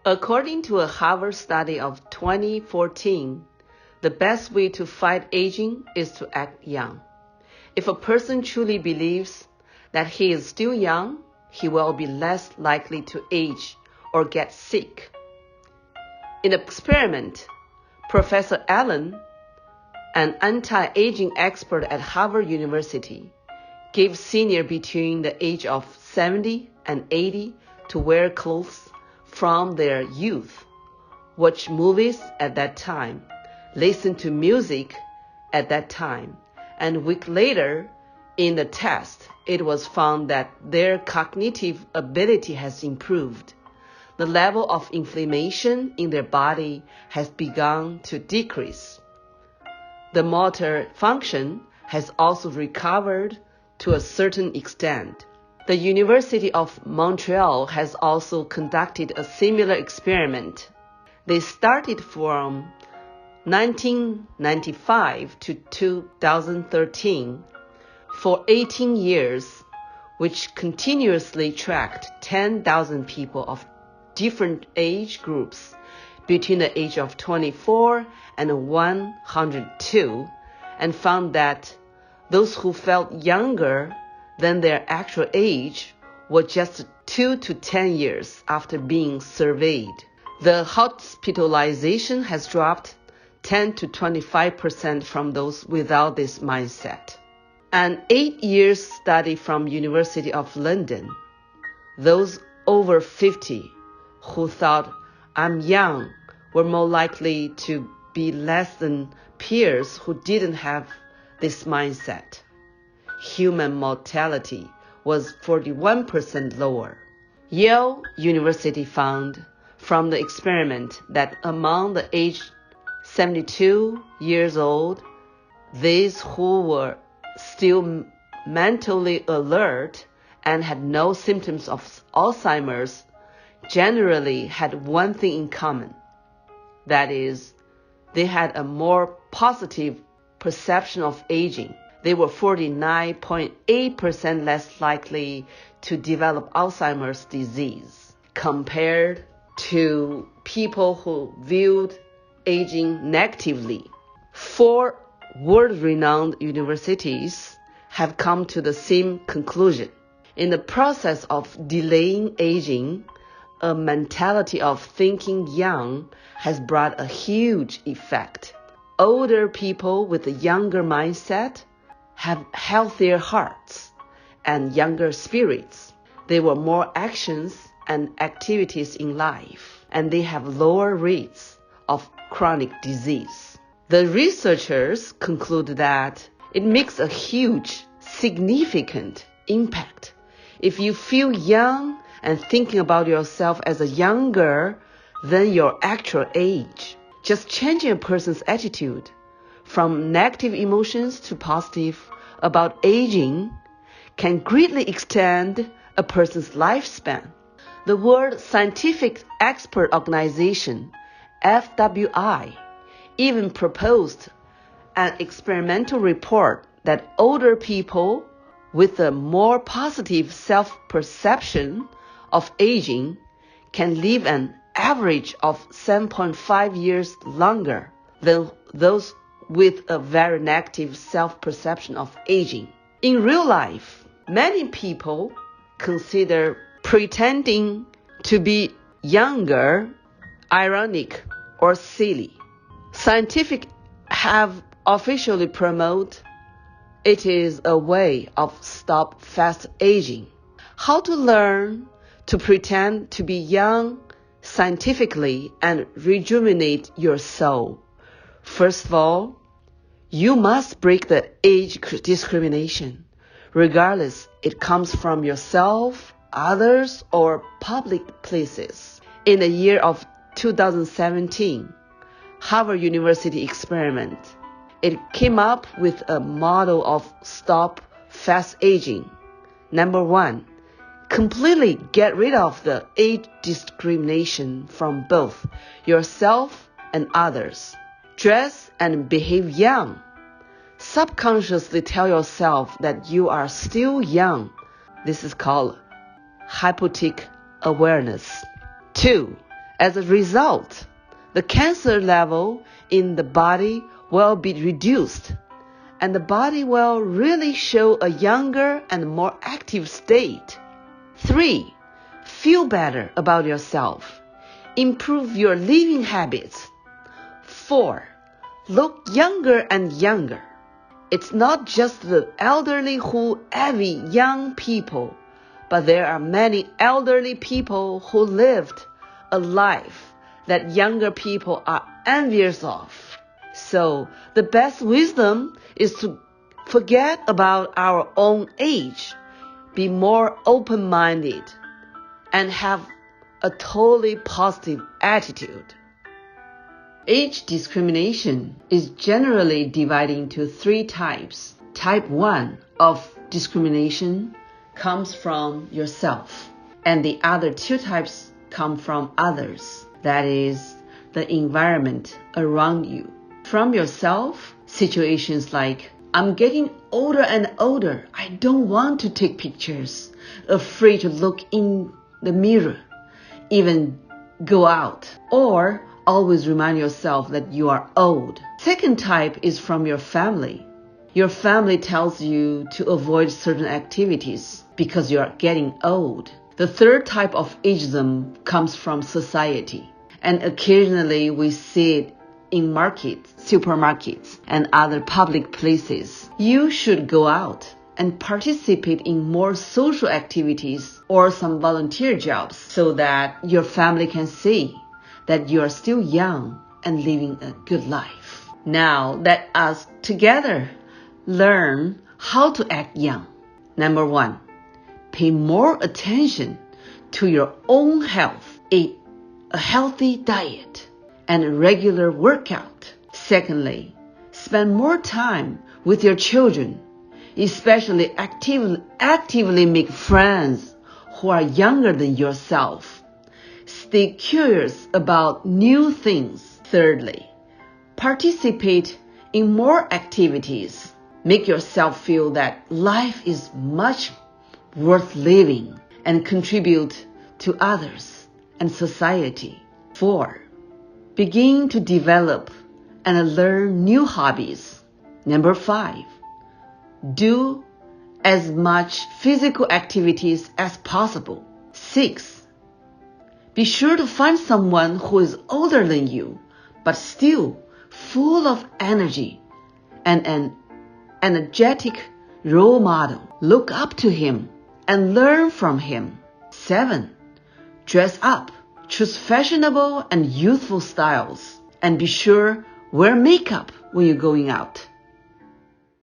According to a Harvard study of 2014, the best way to fight aging is to act young. If a person truly believes that he is still young, he will be less likely to age or get sick. In an experiment, Professor Allen, an anti-aging expert at Harvard University, gave seniors between the age of 70 and 80 to wear clothes from their youth, watch movies at that time, listen to music at that time, and a week later, in the test, it was found that their cognitive ability has improved. The level of inflammation in their body has begun to decrease. The motor function has also recovered to a certain extent. The University of Montreal has also conducted a similar experiment. They started from 1995 to 2013 for 18 years, which continuously tracked 10,000 people of different age groups between the age of 24 and 102, and found that those who felt younger than their actual age were just 2 to 10 years after being surveyed. The hospitalization has dropped 10 to 25% from those without this mindset. An 8-year study from University of London, those over 50 who thought I'm young were more likely to be less than peers who didn't have this mindset. Human mortality was 41% lower. Yale University found from the experiment that among the age 72 years old, these who were still mentally alert and had no symptoms of Alzheimer's generally had one thing in common. That is, they had a more positive perception of aging. They were 49.8% less likely to develop Alzheimer's disease compared to people who viewed aging negatively. 4 world-renowned universities have come to the same conclusion. In the process of delaying aging, a mentality of thinking young has brought a huge effect. Older people with a younger mindset have healthier hearts and younger spirits. They were more actions and activities in life, and they have lower rates of chronic disease. The researchers conclude that it makes a huge, significant impact if you feel young and thinking about yourself as a younger than your actual age. Just changing a person's attitude from negative emotions to positive about aging can greatly extend a person's lifespan. The World Scientific Expert Organization, FWI, even proposed an experimental report that older people with a more positive self-perception of aging can live an average of 7.5 years longer than those with a very negative self-perception of aging. In real life, many people consider pretending to be younger ironic or silly. Scientific have officially promoted it is a way of stop fast aging. How to learn to pretend to be young scientifically and rejuvenate your soul. First of all, you must break the age discrimination, regardless it comes from yourself, others, or public places. In the year of 2017, Harvard University experiment, it came up with a model of stop fast aging. Number 1, completely get rid of the age discrimination from both yourself and others. Dress and behave young. Subconsciously tell yourself that you are still young. This is called hypnotic awareness. 2, As a result, the cancer level in the body will be reduced, and the body will really show a younger and more active state. 3. Feel better about yourself. Improve your living habits. 4. Look younger and younger. It's not just the elderly who envy young people, but there are many elderly people who lived a life that younger people are envious of. So the best wisdom is to forget about our own age, be more open-minded, and have a totally positive attitude. Age discrimination is generally divided into 3 types. Type 1 of discrimination comes from yourself, and the other 2 types come from others. That is, the environment around you. From yourself, situations like, I'm getting older and older. I don't want to take pictures, afraid to look in the mirror, even go out, or always remind yourself that you are old. Second type is from your family. Your family tells you to avoid certain activities because you are getting old. The third type of ageism comes from society, and occasionally we see it in markets, supermarkets, and other public places. You should go out and participate in more social activities or some volunteer jobs so that your family can see that you are still young and living a good life. Now let us together learn how to act young. Number 1, pay more attention to your own health. Eat a healthy diet and a regular workout. Secondly, spend more time with your children, especially actively make friends who are younger than yourself. Stay curious about new things. Thirdly, participate in more activities. Make yourself feel that life is much worth living and contribute to others and society. 4. Begin to develop and learn new hobbies. Number 5. Do as much physical activities as possible. 6. Be sure to find someone who is older than you, but still full of energy and an energetic role model. Look up to him and learn from him. 7. Dress up. Choose fashionable and youthful styles. And be sure wear makeup when you're going out.